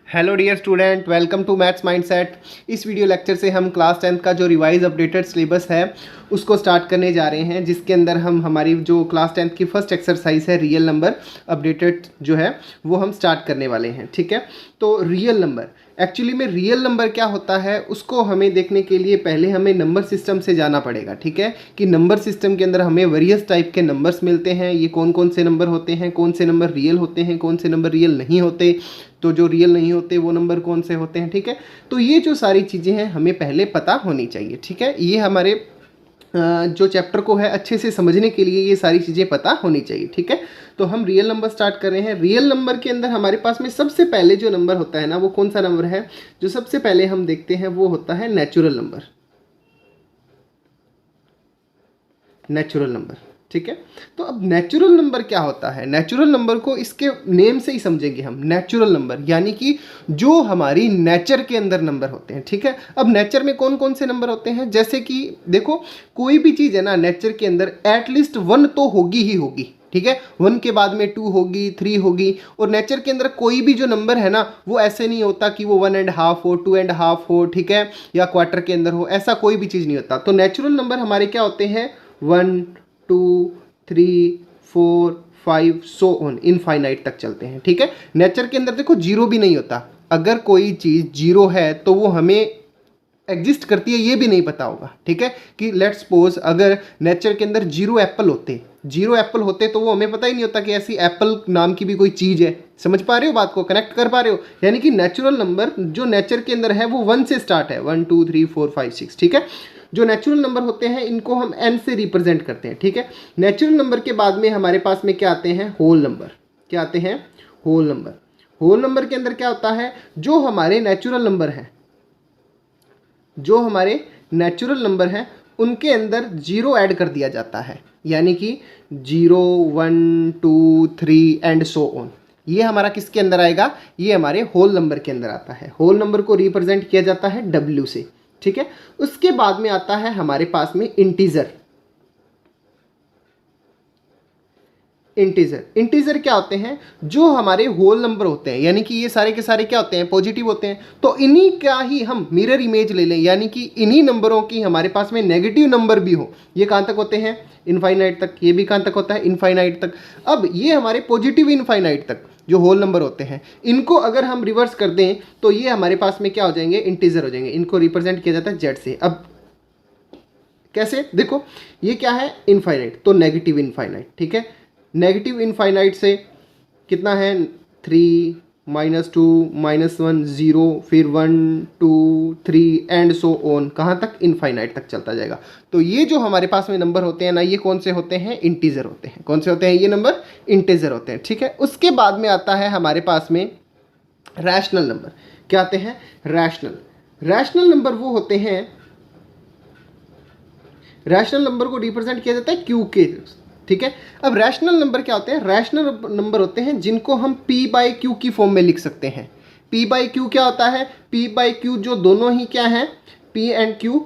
Hello dear student, welcome to maths mindset. इस video lecture से हम क्लास 10th का जो रिवाइज अपडेटेड सिलेबस है उसको स्टार्ट करने जा रहे हैं, जिसके अंदर हम हमारी जो क्लास 10th की फर्स्ट एक्सरसाइज है रियल नंबर अपडेटेड जो है वो हम स्टार्ट करने वाले हैं। ठीक है, तो रियल नंबर एक्चुअली में रियल नंबर क्या होता है उसको हमें देखने के लिए पहले हमें नंबर सिस्टम से जाना पड़ेगा। ठीक है, कि नंबर सिस्टम के अंदर हमें वेरियस टाइप के नंबर्स मिलते हैं। ये कौन कौन से नंबर होते हैं, कौन से नंबर रियल होते हैं, कौन से नंबर रियल नहीं होते, तो जो रियल नहीं होते वो नंबर कौन से होते हैं। ठीक है, तो ये जो सारी चीज़ें हैं हमें पहले पता होनी चाहिए। ठीक है, ये हमारे जो चैप्टर को है अच्छे से समझने के लिए ये सारी चीज़ें पता होनी चाहिए। ठीक है, तो हम रियल नंबर स्टार्ट कर रहे हैं। रियल नंबर के अंदर हमारे पास में सबसे पहले जो नंबर होता है ना, वो कौन सा नंबर है जो सबसे पहले हम देखते हैं, वो होता है नेचुरल नंबर। नेचुरल नंबर, ठीक है। तो अब नेचुरल नंबर क्या होता है? नेचुरल नंबर को इसके नेम से ही समझेंगे हम। नेचुरल नंबर यानी कि जो हमारी नेचर के अंदर नंबर होते हैं। ठीक है, अब नेचर में कौन कौन से नंबर होते हैं? जैसे कि देखो, कोई भी चीज़ है ना, नेचर के अंदर एटलीस्ट 1 तो होगी ही होगी। ठीक है, 1 के बाद में 2 होगी, 3 होगी। और नेचर के अंदर कोई भी जो नंबर है ना, वो ऐसे नहीं होता कि वो 1.5 हो, 2.5 हो, ठीक है, या क्वार्टर के अंदर हो, ऐसा कोई भी चीज़ नहीं होता। तो नेचुरल नंबर हमारे क्या होते हैं? 1 2 3 4 5 सो ऑन इनफाइनाइट तक चलते हैं। ठीक है, नेचर के अंदर देखो जीरो भी नहीं होता। अगर कोई चीज़ जीरो है तो वो हमें एग्जिस्ट करती है ये भी नहीं पता होगा। ठीक है, कि लेट्स सपोज अगर नेचर के अंदर जीरो एप्पल होते तो वो हमें पता ही नहीं होता कि ऐसी एप्पल नाम की भी कोई चीज़ है। समझ पा रहे हो बात को, कनेक्ट कर पा रहे हो? यानी कि नेचुरल नंबर जो नेचर के अंदर है वो 1 से स्टार्ट है, 1 2 3 4 5 6। ठीक है, जो नेचुरल नंबर होते हैं इनको हम n से रिप्रेजेंट करते हैं। ठीक है, नेचुरल नंबर के बाद में हमारे पास में क्या आते हैं? Whole number. क्या आते हैं? Whole number. होल नंबर के अंदर क्या होता है? जो हमारे नेचुरल नंबर हैं, जो हमारे नेचुरल नंबर हैं उनके अंदर जीरो ऐड कर दिया जाता है, यानी कि 0 1 2 3 एंड सो ऑन। ये हमारा किसके अंदर आएगा? ये हमारे होल नंबर के अंदर आता है। होल नंबर को रिप्रेजेंट किया जाता है W से। ठीक है, उसके बाद में आता है हमारे पास में इंटीजर। इंटीजर क्या होते हैं? जो हमारे होल नंबर होते हैं, यानी कि ये सारे के सारे क्या होते हैं? पॉजिटिव होते हैं। तो इन्हीं का ही हम मिरर इमेज ले लें, यानी कि इन्हीं नंबरों की हमारे पास में नेगेटिव नंबर भी हो। ये कहाँ तक होते हैं? इनफाइनाइट तक। ये भी कहाँ तक होता है? इनफाइनाइट तक। अब ये हमारे पॉजिटिव इनफाइनाइट तक जो होल नंबर होते हैं, इनको अगर हम रिवर्स कर दें तो ये हमारे पास में क्या हो जाएंगे? इंटीजर हो जाएंगे। इनको रिप्रेजेंट किया जाता है Z से। अब कैसे? देखो, ये क्या है? इनफाइनाइट, तो नेगेटिव इनफाइनाइट। ठीक है, नेगेटिव इनफाइनाइट से कितना है? 3 -2 -1 0, फिर 1 2 3 एंड सो ऑन। कहाँ तक? इनफाइनाइट तक चलता जाएगा। तो ये जो हमारे पास में नंबर होते हैं ना, ये कौन से होते हैं? इंटीजर होते हैं। कौन से होते हैं? ये नंबर इंटीजर होते हैं। ठीक है, उसके बाद में आता है हमारे पास में रैशनल नंबर। क्या आते हैं? रैशनल नंबर वो होते हैं, रैशनल नंबर को रिप्रेजेंट किया जाता है Q के। ठीक है, अब रैशनल नंबर क्या होते हैं? रैशनल नंबर होते हैं जिनको हम P/Q की फॉर्म में लिख सकते हैं। P/Q क्या होता है? P/Q जो दोनों ही क्या हैं? P एंड Q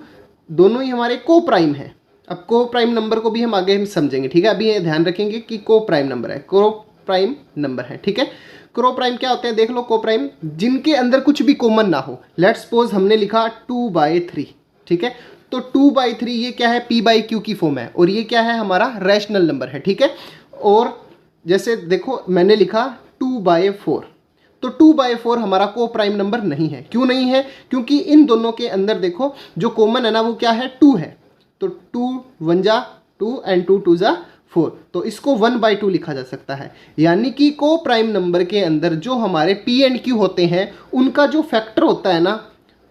दोनों ही हमारे को प्राइम हैं। अब को प्राइम नंबर को भी हम आगे हम समझेंगे। ठीक है, अभी ये ध्यान रखेंगे कि को प्राइम नंबर है, को प्राइम नंबर है। ठीक है, को प्राइम क्या होते हैं? देख लो, को प्राइम जिनके अंदर कुछ भी कॉमन ना हो। लेट्स सपोज हमने लिखा 2/3। ठीक है, तो 2/3 ये क्या है? P/Q की फॉर्म है, और ये क्या है? हमारा रैशनल नंबर है। ठीक है, और जैसे देखो मैंने लिखा 2/4, तो 2/4 हमारा को प्राइम नंबर नहीं है। क्यों नहीं है? क्योंकि इन दोनों के अंदर देखो जो कॉमन है ना, वो क्या है? 2 है। तो 2 1 जा 2 एंड 2 2 जा 4, तो इसको 1/2 लिखा जा सकता है। यानी कि को प्राइम नंबर के अंदर जो हमारे P एंड Q होते हैं उनका जो फैक्टर होता है ना,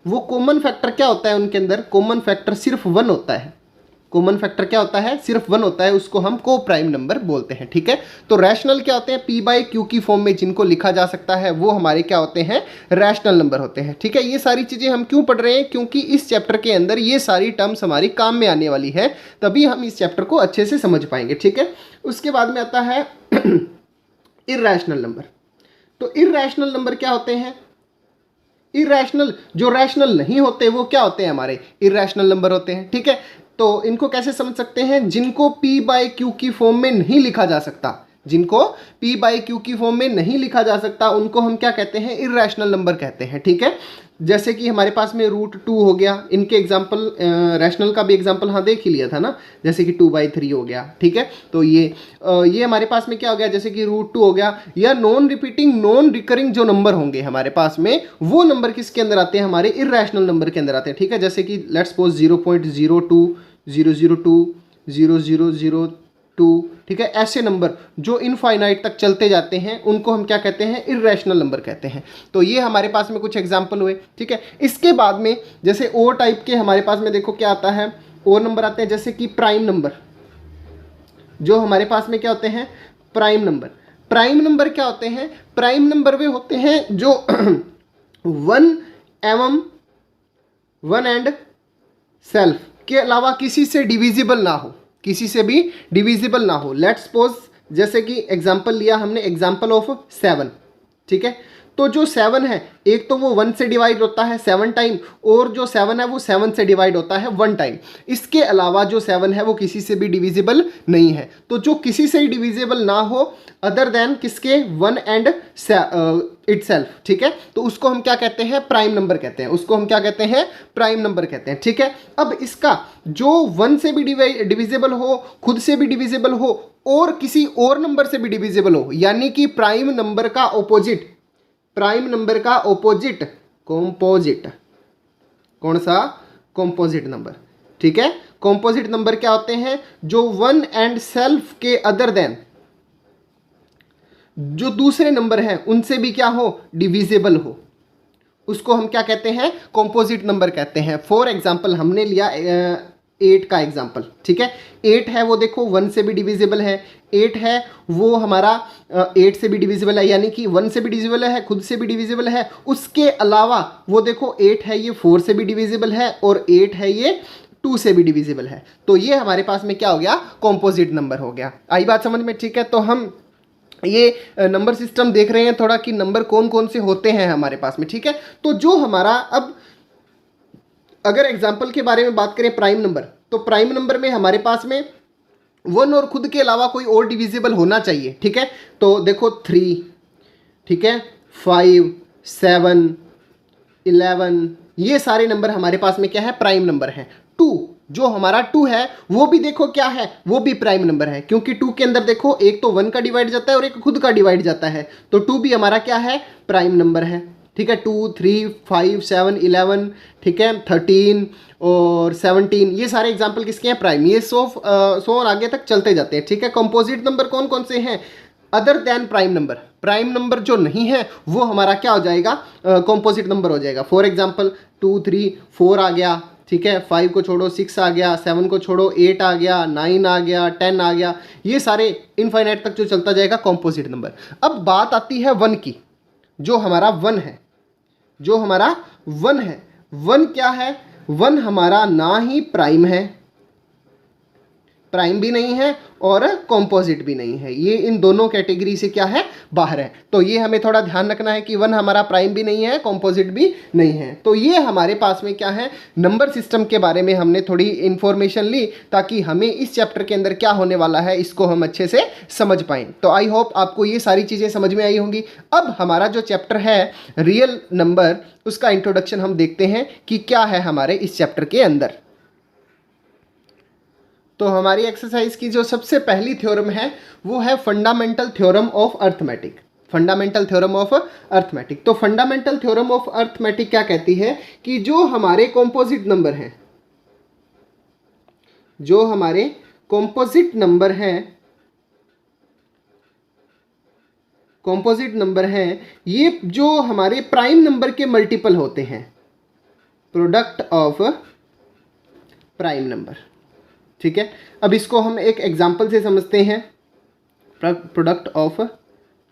वो कॉमन फैक्टर क्या होता है? उनके अंदर कॉमन फैक्टर सिर्फ 1 होता है। कॉमन फैक्टर क्या होता है? सिर्फ 1 होता है। उसको हम को प्राइम नंबर बोलते हैं। ठीक है, तो रैशनल क्या होते हैं? P/Q की फॉर्म में जिनको लिखा जा सकता है वो हमारे क्या होते हैं? रैशनल नंबर होते हैं। ठीक है, ये सारी चीज़ें हम क्यों पढ़ रहे हैं? क्योंकि इस चैप्टर के अंदर ये सारी टर्म्स हमारी काम में आने वाली है, तभी हम इस चैप्टर को अच्छे से समझ पाएंगे। ठीक है, उसके बाद में आता है इर्रेशनल नंबर। तो इर्रेशनल नंबर क्या होते हैं? इरेशनल, जो रैशनल नहीं होते वो क्या होते हैं? हमारे इरेशनल नंबर होते हैं। ठीक है, तो इनको कैसे समझ सकते हैं? जिनको P/Q की फॉर्म में नहीं लिखा जा सकता, जिनको p बाई क्यू की फॉर्म में नहीं लिखा जा सकता उनको हम क्या कहते हैं, इर्रेशनल नंबर कहते हैं। ठीक है, जैसे कि हमारे पास में √2 हो गया, इनके एग्जाम्पल रैशनल का भी एग्जाम्पल हाँ देख ही लिया था ना, जैसे कि 2/3 हो गया। ठीक है, तो ये हमारे पास में क्या हो गया, जैसे कि √2 हो गया। या नॉन रिपीटिंग नॉन रिकरिंग जो नंबर होंगे हमारे पास में, वो नंबर किसके अंदर आते हैं, हमारे इर्रेशनल नंबर के अंदर आते हैं। ठीक है, जैसे कि लेट्स सपोज 0.02 002 0002। ठीक है, ऐसे नंबर जो इनफाइनाइट तक चलते जाते हैं उनको हम क्या कहते हैं, इर्रेशनल नंबर कहते हैं। तो ये हमारे पास में कुछ एग्जाम्पल हुए। ठीक है, इसके बाद में जैसे और टाइप के हमारे पास में देखो क्या आता है, और नंबर आते हैं जैसे कि प्राइम नंबर। जो हमारे पास में क्या होते हैं, प्राइम नंबर। प्राइम नंबर क्या होते हैं, प्राइम नंबर वे होते हैं जो 1 एंड सेल्फ के अलावा किसी से डिविजिबल ना हो, किसी से भी डिविजिबल ना हो। लेट्स सपोज जैसे कि एग्जांपल लिया हमने, एग्जांपल ऑफ 7। ठीक है, तो जो 7 है, एक तो वो 1 से डिवाइड होता है 7 टाइम, और जो 7 है वो 7 से डिवाइड होता है 1 टाइम। इसके अलावा जो 7 है वो किसी से भी डिविजिबल नहीं है। तो जो किसी से ही डिविजिबल ना हो अदर देन किसके, 1 एंड इटसेल्फ। ठीक है, तो उसको हम क्या कहते हैं, प्राइम नंबर कहते हैं। उसको हम क्या कहते हैं, प्राइम नंबर कहते हैं। ठीक है, अब इसका जो 1 से भी डिविजिबल हो, खुद से भी डिविजिबल हो, और किसी और नंबर से भी डिविजिबल हो, यानी कि प्राइम नंबर का ऑपोजिट, प्राइम नंबर का ऑपोजिट कॉम्पोजिट। कौन सा, कॉम्पोजिट नंबर। ठीक है, कॉम्पोजिट नंबर क्या होते हैं, जो 1 एंड सेल्फ के अदर देन जो दूसरे नंबर हैं उनसे भी क्या हो, डिविजिबल हो, उसको हम क्या कहते हैं, कॉम्पोजिट नंबर कहते हैं। फॉर एग्जाम्पल हमने लिया 8 का एग्जाम्पल। ठीक है, 8 है वो देखो 1 से भी डिविजिबल है, 8 है वो हमारा 8 से भी डिविजिबल है, यानी कि 1 से भी डिविजिबल है, खुद से भी डिविजिबल है। उसके अलावा वो देखो 8 है ये 4 से भी डिविजिबल है, और 8 है ये 2 से भी डिविजिबल है। तो ये हमारे पास में क्या हो गया, कॉम्पोजिट नंबर हो गया। आई बात समझ में। ठीक है, तो हम ये नंबर सिस्टम देख रहे हैं थोड़ा कि नंबर कौन कौन से होते हैं हमारे पास में। ठीक है, तो जो हमारा अब अगर एग्जाम्पल के बारे में बात करें प्राइम नंबर, तो प्राइम नंबर में हमारे पास में 1 और खुद के अलावा कोई और डिविजिबल होना चाहिए। ठीक है, तो देखो 3, ठीक है, 5, 7, 11, ये सारे नंबर हमारे पास में क्या है, प्राइम नंबर है। 2, जो हमारा 2 है वो भी देखो क्या है, वो भी प्राइम नंबर है, क्योंकि 2 के अंदर देखो एक तो 1 का डिवाइड जाता है और एक खुद का डिवाइड जाता है, तो 2 भी हमारा क्या है, प्राइम नंबर है। ठीक है, 2, 3, 5, 7, 11, ठीक है, 13 और 17, ये सारे एग्जाम्पल किसके हैं, प्राइम। ये सो और आगे तक चलते जाते हैं। ठीक है, कंपोजिट नंबर कौन कौन से हैं, other than prime number. Prime number जो नहीं है वो हमारा क्या हो जाएगा, कंपोजिट नंबर हो जाएगा। फॉर एग्जाम्पल 2, 3, 4 आ गया। ठीक है, 5 को छोड़ो 6 आ गया, 7 को छोड़ो 8 आ गया, 9 आ गया, 10 आ गया, ये सारे इनफाइनाइट तक जो चलता जाएगा कंपोजिट नंबर। अब बात आती है 1 की, जो हमारा 1 है, जो हमारा 1 है। 1 क्या है, 1 हमारा ना ही प्राइम है, प्राइम भी नहीं है और कॉम्पोजिट भी नहीं है, ये इन दोनों कैटेगरी से क्या है, बाहर है। तो ये हमें थोड़ा ध्यान रखना है कि 1 हमारा प्राइम भी नहीं है, कॉम्पोजिट भी नहीं है। तो ये हमारे पास में क्या है, नंबर सिस्टम के बारे में हमने थोड़ी इन्फॉर्मेशन ली, ताकि हमें इस चैप्टर के अंदर क्या होने वाला है इसको हम अच्छे से समझ पाएँ। तो आई होप आपको ये सारी चीज़ें समझ में आई होंगी। अब हमारा जो चैप्टर है रियल नंबर, उसका इंट्रोडक्शन हम देखते हैं कि क्या है हमारे इस चैप्टर के अंदर। तो हमारी एक्सरसाइज की जो सबसे पहली थ्योरम है वो है fundamental theorem of arithmetic. Fundamental theorem of arithmetic. तो फंडामेंटल थ्योरम ऑफ अर्थमेटिक क्या कहती है कि जो हमारे कॉम्पोजिट नंबर हैं, जो हमारे कॉम्पोजिट नंबर हैं, कॉम्पोजिट नंबर हैं, ये जो हमारे प्राइम नंबर के मल्टीपल होते हैं, प्रोडक्ट ऑफ प्राइम नंबर। ठीक है, अब इसको हम एक एग्जाम्पल से समझते हैं, प्रोडक्ट ऑफ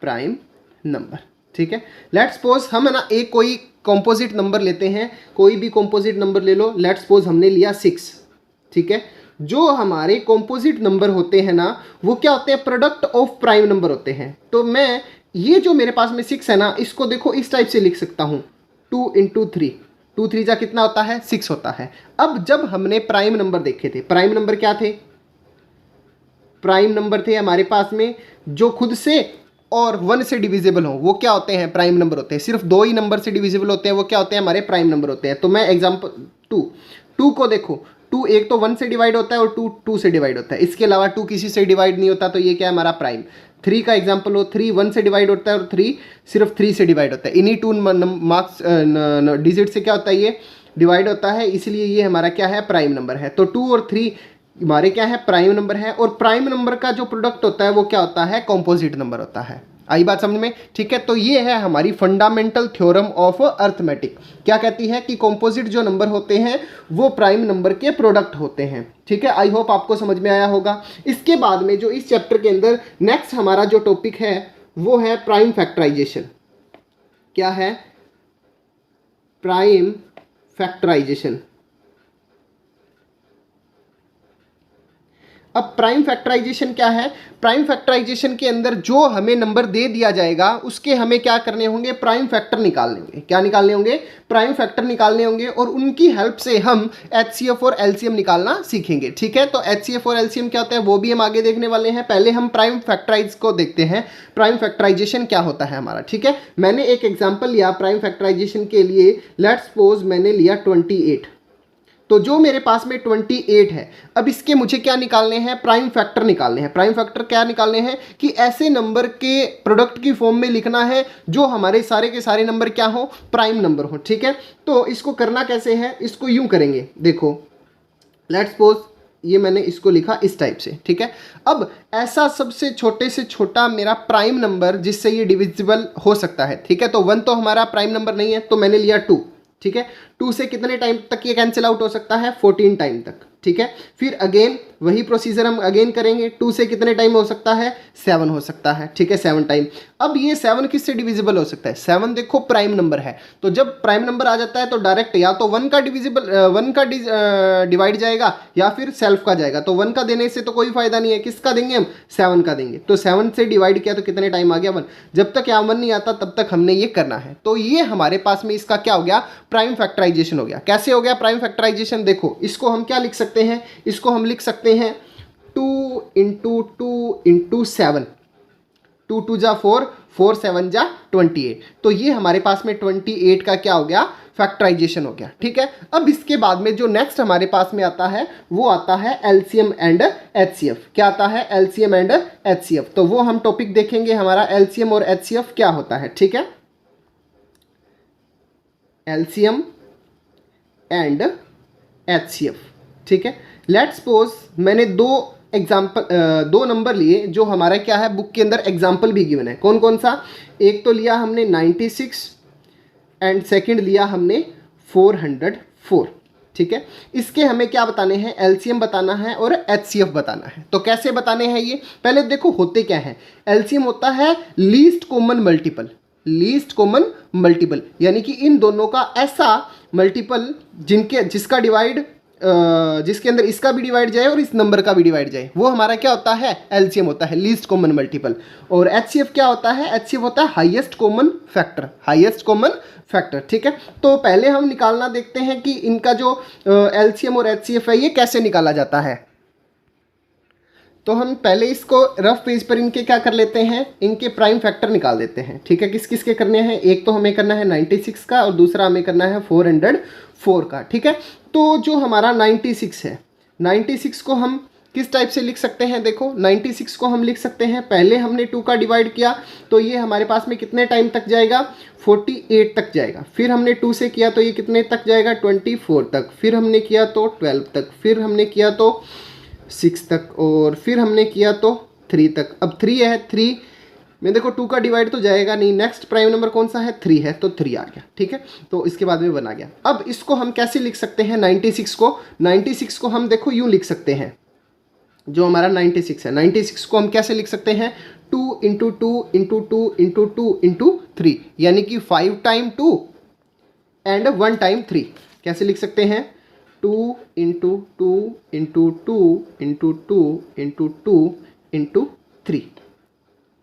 प्राइम नंबर। ठीक है, लेट्स सपोज हम है ना एक कोई कॉम्पोजिट नंबर लेते हैं, कोई भी कॉम्पोजिट नंबर ले लो। लेट्स सपोज हमने लिया 6। ठीक है, जो हमारे कॉम्पोजिट नंबर होते हैं ना वो क्या होते हैं, प्रोडक्ट ऑफ प्राइम नंबर होते हैं। तो मैं ये जो मेरे पास में 6 है ना, इसको देखो इस टाइप से लिख सकता हूँ, 2 × 3, 2 3 जा कितना होता है, 6 होता है। अब जब हमने प्राइम नंबर देखे थे, प्राइम नंबर क्या थे, प्राइम नंबर थे हमारे पास में जो खुद से और 1 से डिविजिबल हो, वो क्या होते हैं? प्राइम नंबर होते हैं। सिर्फ 2 ही नंबर से डिविजिबल होते हैं, वो क्या होते हैं? हमारे प्राइम नंबर होते हैं। तो मैं एग्जांपल 2 को देखो, 2 एक तो 1 से डिवाइड होता है और 2 से डिवाइड होता है, इसके अलावा 2 किसी से डिवाइड नहीं होता, तो ये क्या है? हमारा प्राइम। 3 का एग्जाम्पल हो, 3 1 से डिवाइड होता है और 3 सिर्फ 3 से डिवाइड होता है। इन्हीं 2 मार्क्स डिजिट से क्या होता है? ये डिवाइड होता है, इसलिए ये हमारा क्या है? प्राइम नंबर है। तो 2 और 3 हमारे क्या है? प्राइम नंबर है। और प्राइम नंबर का जो प्रोडक्ट होता है वो क्या होता है? कॉम्पोजिट नंबर होता है। आई बात समझ में? ठीक है, तो ये है हमारी फंडामेंटल थ्योरम ऑफ अर्थमेटिक। क्या कहती है कि कॉम्पोजिट जो नंबर होते हैं वो प्राइम नंबर के प्रोडक्ट होते हैं। ठीक है, आई होप आपको समझ में आया होगा। इसके बाद में जो इस चैप्टर के अंदर नेक्स्ट हमारा जो टॉपिक है वो है प्राइम फैक्टराइजेशन। क्या है? Prime factorisation. अब प्राइम फैक्टराइजेशन क्या है? प्राइम फैक्टराइजेशन के अंदर जो हमें नंबर दे दिया जाएगा उसके हमें क्या करने होंगे? प्राइम फैक्टर निकालने होंगे। क्या निकालने होंगे? प्राइम फैक्टर निकालने होंगे, और उनकी हेल्प से हम एचसीएफ और एलसीएम निकालना सीखेंगे। ठीक है, तो एचसीएफ और एलसीएम क्या होता है वो भी हम आगे देखने वाले हैं। पहले हम प्राइम फैक्टराइज को देखते हैं, प्राइम फैक्टराइजेशन क्या होता है हमारा। ठीक है, मैंने एक एग्जाम्पल लिया प्राइम फैक्टराइजेशन के लिए। लेट्स सपोज मैंने लिया 28, तो जो मेरे पास में 28 है, अब इसके मुझे क्या निकालने हैं? प्राइम फैक्टर निकालने हैं। प्राइम फैक्टर क्या निकालने हैं? कि ऐसे नंबर के प्रोडक्ट की फॉर्म में लिखना है जो हमारे सारे के सारे नंबर क्या हो? प्राइम नंबर हो। ठीक है, तो इसको करना कैसे है? इसको यूं करेंगे, देखो लेट्स सपोज ये मैंने इसको लिखा इस टाइप से। ठीक है, अब ऐसा सबसे छोटे से छोटा मेरा प्राइम नंबर जिससे ये डिविजिबल हो सकता है। ठीक है, तो 1 तो हमारा प्राइम नंबर नहीं है, तो मैंने लिया 2। ठीक है, 2 से कितने टाइम तक ये कैंसिल आउट हो सकता है? 14 टाइम तक। ठीक है, फिर अगेन वही प्रोसीजर हम अगेन करेंगे। 2 से कितने टाइम हो सकता है? 7 हो सकता है। ठीक है, 7 टाइम। अब ये 7 किससे डिविजिबल हो सकता है? 7 देखो प्राइम नंबर है, तो जब प्राइम नंबर आ जाता है तो डायरेक्ट या तो 1 का डिवाइड जाएगा या फिर सेल्फ का जाएगा। तो 1 का देने से तो कोई फायदा नहीं है, किसका देंगे हम? 7 का देंगे। तो 7 से डिवाइड किया तो कितने टाइम आ गया? 1। जब तक यहाँ 1 नहीं आता तब तक हमने ये करना है। तो ये हमारे पास में इसका क्या हो गया? प्राइम फैक्टराइजेशन हो गया। कैसे हो गया प्राइम फैक्टराइजेशन? देखो इसको हम क्या लिख सकते हैं? इसको हम लिख सकते हैं 2 इंटू 2 इंटू 7। 2 2 जा 4, 4 7 जा 28। तो ये हमारे पास में 28 का क्या हो गया? फैक्टराइजेशन हो गया। ठीक है, अब इसके बाद में जो नेक्स्ट हमारे पास में आता है वो आता है एलसीएम एंड एचसीएफ। क्या आता है? LCM and HCF. तो वो हम टॉपिक देखेंगे हमारा एलसीएम और एचसीएफ क्या होता है। ठीक है, एलसीएम एंड एचसीएफ। ठीक है, लेट्स सपोज मैंने दो नंबर लिए जो हमारा क्या है बुक के अंदर एग्जाम्पल भी गिवन है। कौन कौन सा? एक तो लिया हमने 96 एंड सेकंड लिया हमने 404। ठीक है, इसके हमें क्या बताने हैं? एलसीएम बताना है और एचसीएफ बताना है। तो कैसे बताने हैं ये? पहले देखो होते क्या है। एलसीएम होता है least common multiple. Least common multiple यानी कि इन दोनों का ऐसा मल्टीपल जिसके अंदर इसका भी डिवाइड जाए और इस नंबर का भी डिवाइड जाए, वो हमारा क्या होता है? एलसीएम होता है, लीस्ट कॉमन मल्टीपल। और एचसीएफ क्या होता है? एचसीएफ होता है highest common factor. Highest common factor. ठीक है, तो पहले हम निकालना देखते हैं कि इनका जो एलसीएम और एचसीएफ है ये कैसे निकाला जाता है। तो हम पहले इसको रफ पेज पर इनके क्या कर लेते हैं? इनके प्राइम फैक्टर निकाल देते हैं। ठीक है, किस किस के करने हैं? एक तो हमें करना है 96 का और दूसरा हमें करना है 404 का। ठीक है, तो जो हमारा 96 है, 96 को हम किस टाइप से लिख सकते हैं? देखो 96 को हम लिख सकते हैं, पहले हमने 2 का डिवाइड किया तो ये हमारे पास में कितने टाइम तक जाएगा? 48 तक जाएगा। फिर हमने 2 से किया तो ये कितने तक जाएगा? 24 तक। फिर हमने किया तो 12 तक। फिर हमने किया तो 6 तक। और फिर हमने किया तो 3 तक। अब 3 है, 3 में देखो 2 का डिवाइड तो जाएगा नहीं। नेक्स्ट प्राइम नंबर कौन सा है? 3 है, तो 3 आ गया। ठीक है, तो इसके बाद में 1 आ गया। अब इसको हम कैसे लिख सकते हैं? 96 को हम देखो यूं लिख सकते हैं। जो हमारा 96 है, 96 को हम कैसे लिख सकते हैं? 2 इंटू 2 इंटू 2 इंटू 2 इंटू 3, यानी कि 5 टाइम 2 एंड 1 टाइम 3। कैसे लिख सकते हैं? 2 into 2 into 2 into 2 into 2 into 3।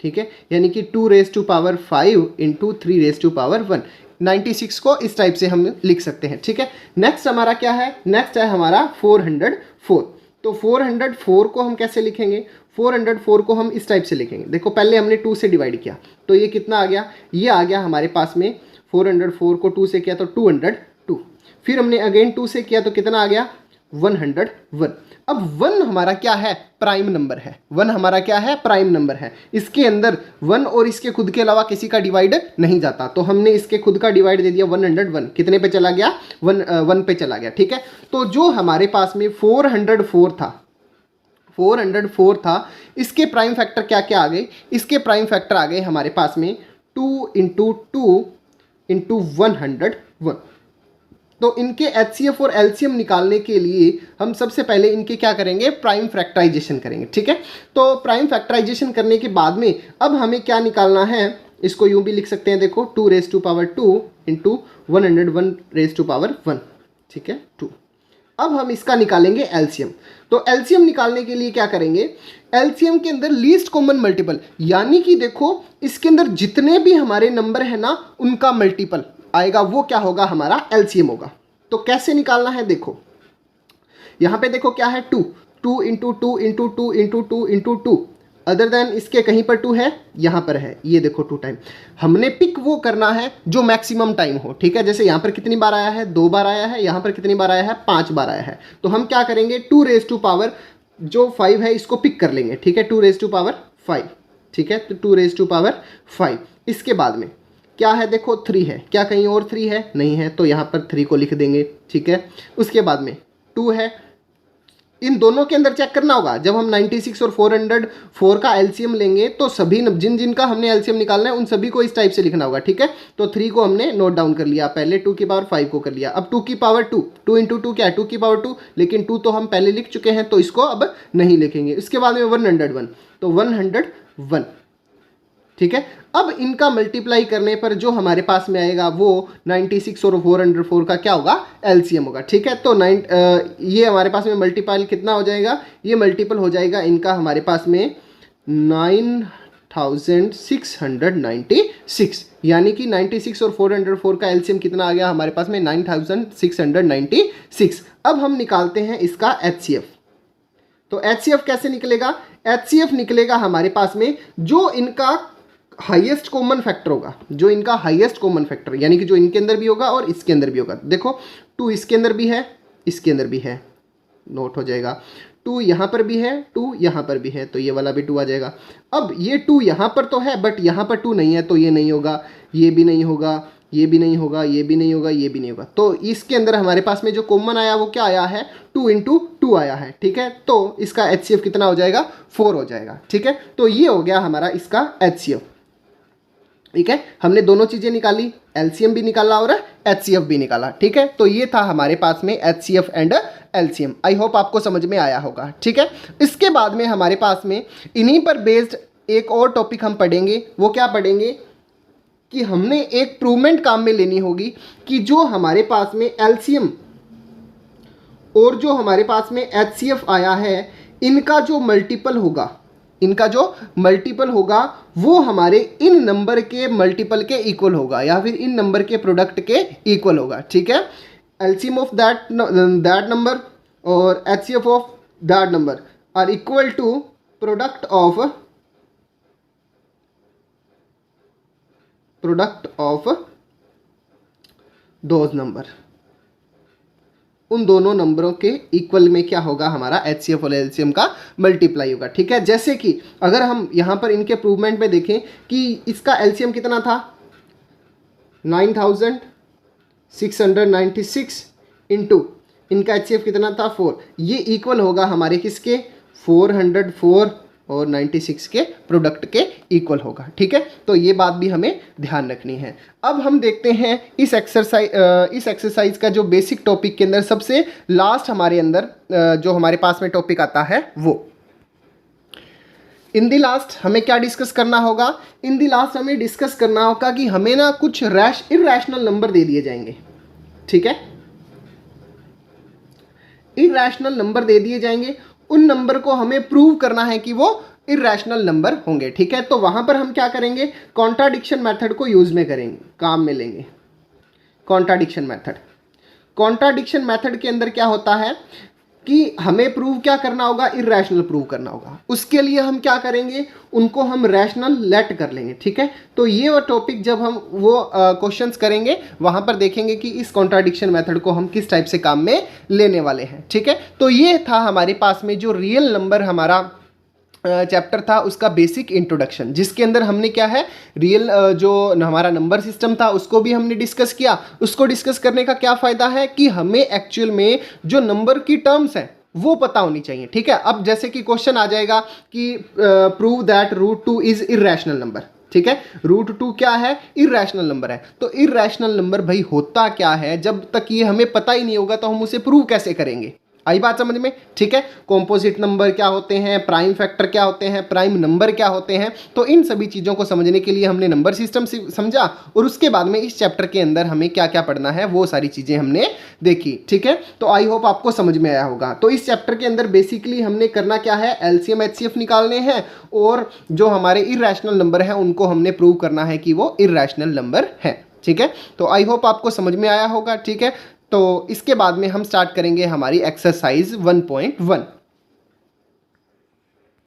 ठीक है, यानी कि 2 raise to power 5 into 3 raise to power 1। 96 को इस टाइप से हम लिख सकते हैं। ठीक है, नेक्स्ट हमारा क्या है? नेक्स्ट है हमारा 404। तो 404 को हम कैसे लिखेंगे, 404 को हम इस टाइप से लिखेंगे। देखो पहले हमने 2 से डिवाइड किया तो ये कितना आ गया, ये आ गया हमारे पास में 404 को 2 से किया तो 202, फिर हमने अगेन 2 से किया तो कितना आ गया 101। अब 1 हमारा क्या है, प्राइम नंबर है। 1 हमारा क्या है, प्राइम नंबर है। इसके अंदर 1 और इसके खुद के अलावा किसी का डिवाइड नहीं जाता, तो हमने इसके खुद का डिवाइड दे दिया 101। कितने पे चला गया, 1 पे चला गया। ठीक है, तो जो हमारे पास में 404 था, 404 था, इसके प्राइम फैक्टर क्या क्या आ गए, इसके प्राइम फैक्टर आ गए हमारे पास में 2 इंटू 2 इंटू 101। तो इनके एचसीएफ और एलसीएम निकालने के लिए हम सबसे पहले इनके क्या करेंगे, प्राइम फैक्टराइजेशन करेंगे। ठीक है, तो प्राइम फैक्टराइजेशन करने के बाद में अब हमें क्या निकालना है, इसको यूं भी लिख सकते हैं, देखो 2 raise to power 2 into 101 raise to power 1। ठीक है, 2। अब हम इसका निकालेंगे एलसीएम। तो एलसीएम निकालने के लिए क्या करेंगे, एलसीएम के अंदर लीस्ट कॉमन मल्टीपल, यानी कि देखो इसके अंदर जितने भी हमारे नंबर है ना उनका मल्टीपल आएगा, वो क्या होगा, हमारा एलसीएम होगा। तो कैसे निकालना है, देखो यहाँ पे देखो क्या है, 2 2 into 2 into 2 into 2 into 2, other than इसके कहीं पर 2 है, यहाँ पर है, ये देखो 2 टाइम। हमने पिक वो करना है जो मैक्सिमम टाइम हो। ठीक है, जैसे यहाँ पर कितनी बार आया है, 2 बार आया है, यहाँ पर कितनी बार आया है, 5 बार आया है। तो हम क्या करेंगे, 2 रेज़ टू पावर जो 5 है इसको पिक कर लेंगे। ठीक है, 2 रेज़ टू पावर 5। ठीक है, तो 2 रेज़ टू पावर 5। इसके बाद में क्या है, देखो 3 है, क्या कहीं और 3 है, नहीं है, तो यहाँ पर 3 को लिख देंगे। ठीक है, उसके बाद में 2 है, इन दोनों के अंदर चेक करना होगा। जब हम 96 और 404 का एलसीएम लेंगे तो सभी जिन जिन का हमने एलसीएम निकालना है उन सभी को इस टाइप से लिखना होगा। ठीक है, तो 3 को हमने नोट डाउन कर लिया, पहले 2 की पावर 5 को कर लिया, अब 2 की पावर 2, 2 इंटू 2 क्या है, 2 की पावर 2, लेकिन 2 तो हम पहले लिख चुके हैं तो इसको अब नहीं लिखेंगे। इसके बाद में 101, तो 101। ठीक है, अब इनका मल्टीप्लाई करने पर जो हमारे पास में आएगा वो 96 और 404 का क्या होगा, एलसीएम होगा। ठीक है, तो ये हमारे पास में मल्टीपल कितना हो जाएगा, ये मल्टीपल हो जाएगा इनका हमारे पास में 9696, यानी कि 96 और 404 का एलसीएम कितना आ गया हमारे पास में, 9696। अब हम निकालते हैं इसका एचसीएफ। तो एचसीएफ कैसे निकलेगा, एचसीएफ निकलेगा हमारे पास में जो इनका हाईएस्ट कॉमन फैक्टर होगा, जो इनका हाईएस्ट कॉमन फैक्टर, यानी कि जो इनके अंदर भी होगा और इसके अंदर भी होगा। देखो 2 इसके अंदर भी है, इसके अंदर भी है, नोट हो जाएगा। 2 यहाँ पर भी है, 2 यहाँ पर भी है, तो ये वाला भी 2 आ जाएगा। अब ये 2 यहाँ पर तो है बट यहाँ पर 2 नहीं है, तो ये नहीं होगा, ये भी नहीं होगा, ये भी नहीं होगा, ये भी नहीं होगा, ये भी नहीं होगा। तो इसके अंदर हमारे पास में जो कॉमन आया वो क्या आया है, 2 इंटू 2 आया है। ठीक है, तो इसका एचसीएफ कितना हो जाएगा, 4 हो जाएगा। ठीक है, तो ये हो गया हमारा इसका एचसीएफ। ठीक है, हमने दोनों चीजें निकाली, एलसीएम भी निकाला और एचसीएफ भी निकाला। ठीक है, तो ये था हमारे पास में HCF and LCM. I hope आपको समझ में आया होगा। ठीक है, इसके बाद में हमारे पास में इन्हीं पर बेस्ड एक और टॉपिक हम पढ़ेंगे। वो क्या पढ़ेंगे कि हमने एक प्रूवमेंट काम में लेनी होगी कि जो हमारे पास में एलसीएम और जो हमारे पास में एचसीएफ आया है, इनका जो मल्टीपल होगा, इनका जो मल्टीपल होगा वो हमारे इन नंबर के मल्टीपल के इक्वल होगा या फिर इन नंबर के प्रोडक्ट के इक्वल होगा। ठीक है, एलसीएम ऑफ दैट नंबर और HCF of that number are equal to product of those number. उन दोनों नंबरों के इक्वल में क्या होगा, हमारा एचसीएफ और एलसीएम का मल्टीप्लाई होगा। ठीक है, जैसे कि अगर हम यहाँ पर इनके प्रूवमेंट में देखें कि इसका एलसीएम कितना था, 9696 इंटू इनका एचसीएफ कितना था, 4। ये इक्वल होगा हमारे किसके, 404 और 96 के प्रोडक्ट के इक्वल होगा। ठीक है, तो ये बात भी हमें ध्यान रखनी है। अब हम देखते हैं इस एक्सरसाइज का जो बेसिक टॉपिक के अंदर सबसे लास्ट हमारे अंदर जो हमारे पास में टॉपिक आता है वो इन दी लास्ट हमें क्या डिस्कस करना होगा, इन दी लास्ट हमें डिस्कस करना होगा कि हमें ना कुछ इरैशनल नंबर दे दिए जाएंगे। ठीक है, इरैशनल नंबर दे दिए जाएंगे, उन नंबर को हमें प्रूव करना है कि वो इरैशनल नंबर होंगे। ठीक है, तो वहां पर हम क्या करेंगे, कॉन्ट्राडिक्शन मेथड को यूज में करेंगे, काम में लेंगे कॉन्ट्राडिक्शन मेथड। कॉन्ट्राडिक्शन मेथड के अंदर क्या होता है कि हमें प्रूव क्या करना होगा, इर्रेशनल प्रूव करना होगा। उसके लिए हम क्या करेंगे, उनको हम रैशनल लेट कर लेंगे, ठीक है। तो ये वो टॉपिक जब हम वो क्वेश्चंस करेंगे वहां पर देखेंगे कि इस कॉन्ट्राडिक्शन मेथड को हम किस टाइप से काम में लेने वाले हैं, ठीक है। तो ये था हमारे पास में जो रियल नंबर हमारा चैप्टर था उसका बेसिक इंट्रोडक्शन, जिसके अंदर हमने क्या है, रियल जो हमारा नंबर सिस्टम था उसको भी हमने डिस्कस किया। उसको डिस्कस करने का क्या फ़ायदा है कि हमें एक्चुअल में जो नंबर की टर्म्स हैं वो पता होनी चाहिए, ठीक है। अब जैसे कि क्वेश्चन आ जाएगा कि prove that √2 is irrational number, ठीक है। √2 क्या है, इर्रेशनल नंबर है। तो इर्रेशनल नंबर भाई होता क्या है, जब तक ये हमें पता ही नहीं होगा तो हम उसे प्रूव कैसे करेंगे, आई बात समझ में, ठीक है। कॉम्पोजिट नंबर क्या होते हैं, प्राइम फैक्टर क्या होते हैं, प्राइम नंबर क्या होते हैं, तो इन सभी चीज़ों को समझने के लिए हमने नंबर सिस्टम समझा, और उसके बाद में इस चैप्टर के अंदर हमें क्या क्या पढ़ना है वो सारी चीज़ें हमने देखी, ठीक है। तो आई होप आपको समझ में आया होगा। तो इस चैप्टर के अंदर बेसिकली हमने करना क्या है, एलसीएम एचसीएफ निकालने हैं, और जो हमारे इर्रेशनल नंबर हैं उनको हमने प्रूव करना है कि वो इर्रेशनल नंबर है, ठीक है। तो आई होप आपको समझ में आया होगा, ठीक है। तो इसके बाद में हम स्टार्ट करेंगे हमारी एक्सरसाइज 1.1।